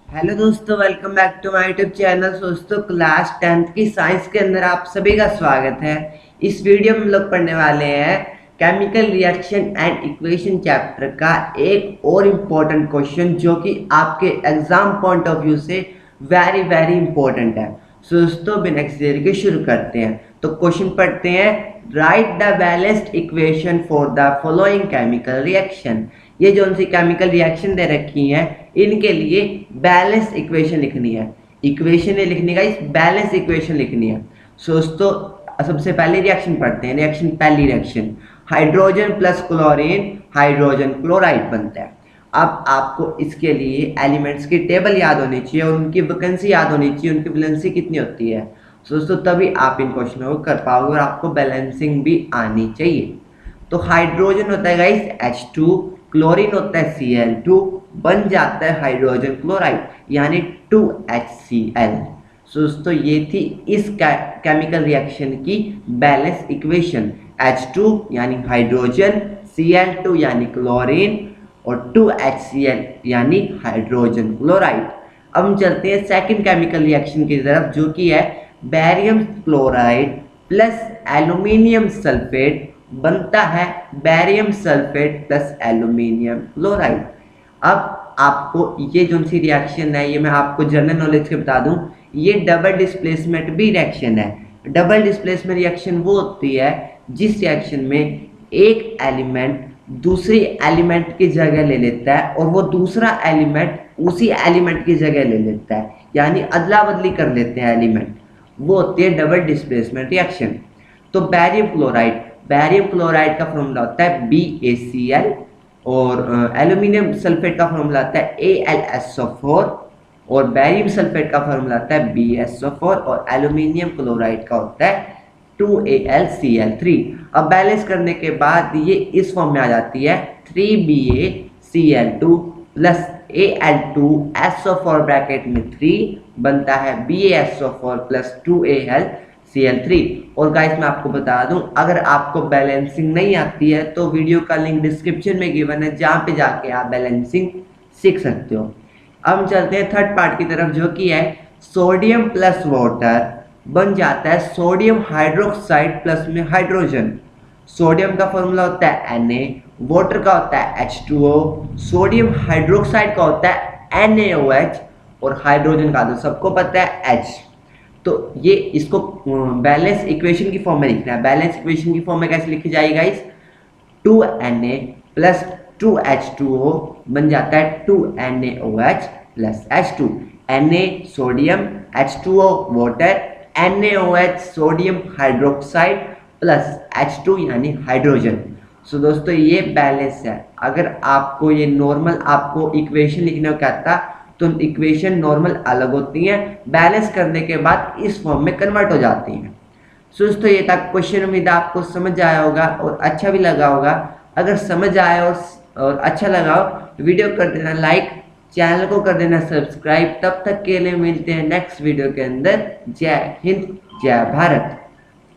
Hello दोस्तों, welcome back to my YouTube channel. दोस्तों, class 10th की साइंस के अंदर आप सभी का स्वागत है। इस वीडियो में हम लोग पढ़ने वाले हैं chemical reaction and equation chapter का एक और इम्पोर्टेंट क्वेश्चन, जो कि आपके एग्जाम पॉइंट ऑफ व्यू से वेरी वेरी इंपॉर्टेंट है। दोस्तों, बिना किसी देर के शुरू करते हैं। तो क्वेश्चन पढ़ते हैं। Right the balanced equation for the following chemical reaction. ये जो सी केमिकल रिएक्शन दे रखी हैं, इनके लिए बैलेंस इक्वेशन लिखनी है। इक्वेशन नहीं लिखनी का, इस बैलेंस इक्वेशन लिखनी है। दोस्तों, सबसे पहले रिएक्शन पढ़ते हैं। रिएक्शन, पहली reaction hydrogen plus chlorine hydrogen chloride बनता है। अब आपको इसके लिए एलिमेंट्स की टेबल याद होनी चाहिए और उनकी वैकेंसी याद होनी चाहिए, उनकी वैलेंसी कितनी होती है। दोस्तों, तभी आप इन क्वेश्चनों को कर पाओगे और आपको बैलेंसिंग भी आनी चाहिए। तो हाइड्रोजन होता है गाइस H2, क्लोरीन होता है Cl2, बन जाता है हाइड्रोजन क्लोराइड यानी 2HCl। दोस्तों, ये थी इस केमिकल रिएक्शन की बैलेंस इक्वेशन। H2 यानी हाइड्रोजन, Cl2 यानी क्लोरीन और 2HCl यानी हाइड्रोजन क्लोराइड। अब हम चलते हैं सेकंड केमिकल रिएक्शन की तरफ, जो कि है barium chloride plus aluminium sulphate बनता है barium sulphate plus aluminium chloride. अब आपको ये जो सी रिएक्शन है, ये मैं आपको जनरल नॉलेज के बता दूं, ये डबल डिस्प्लेसमेंट भी रिएक्शन है। डबल डिस्प्लेसमेंट रिएक्शन वो होती है जिस रिएक्शन में एक एलिमेंट दूसरी एलिमेंट की जगह ले लेता है और वो दूसरा एलिमेंट उसी एलिमेंट की जगह ले लेता है, यानी अदला बदली कर लेते हैं एलिमेंट, वो होती है डबल डिस्प्लेसमेंट रिएक्शन। तो बैरियम क्लोराइड का फॉर्मूला होता है BaCl और एल्यूमिनियम सल्फेट का फॉर्मूला होता है AlSO4 और बैरियम सल्फेट का फॉर्मूला होता है BaSO4 और एल्यूमिनियम क्लोराइड का होता है 2AlCl3। अब बैलेंस करने के बाद ये इस फॉर्म में आ जाती है 3BaCl2 प्लस Al2SO4 ब्रैकेट में 3 बनता है BaSO4 प्लस 2AlCl3। और गाइस, मैं आपको बता दूं, अगर आपको बैलेंसिंग नहीं आती है तो वीडियो का लिंक डिस्क्रिप्शन में गिवन है, जहां पे जाके आप बैलेंसिंग सीख सकते हो। अब हम चलते हैं थर्ड पार्ट की तरफ, जो कि है सोडियम प्लस वाटर बन जाता है सोडियम हाइड्रोक्साइड प्लस में हाइड्रोजन। सोडियम का फॉर्मूला होता है Na, वाटर का होता है H2O, सोडियम हाइड्रोक्साइड का होता है NaOH और हाइड्रोजन का तो सबको पता है H। तो ये इसको बैलेंस इक्वेशन की फॉर्म में लिखना है। बैलेंस इक्वेशन की फॉर्म में कैसे लिखी जाएगी गाइस? 2Na प्लस 2H2O बन जाता है 2NaOH plus H2। Na sodium, H2O water, NaOH sodium hydroxide plus H2 यानी हाइड्रोजन। सो दोस्तों, ये बैलेंस है। अगर आपको ये नॉर्मल आपको इक्वेशन लिखने को कहता तो इक्वेशन नॉर्मल अलग होती हैं, बैलेंस करने के बाद इस फॉर्म में कन्वर्ट हो जाती हैं। सो दोस्तों, ये तक क्वेश्चन उम्मीद आपको समझ आया होगा और अच्छा भी लगा होगा। अगर समझ आया और अच्छा लगा हो तो वीडियो कर देना लाइक, चैनल को कर देना सब्सक्राइब। तब तक के लिए मिलते हैं नेक्स्ट वीडियो के अंदर। जय हिंद, जय भारत।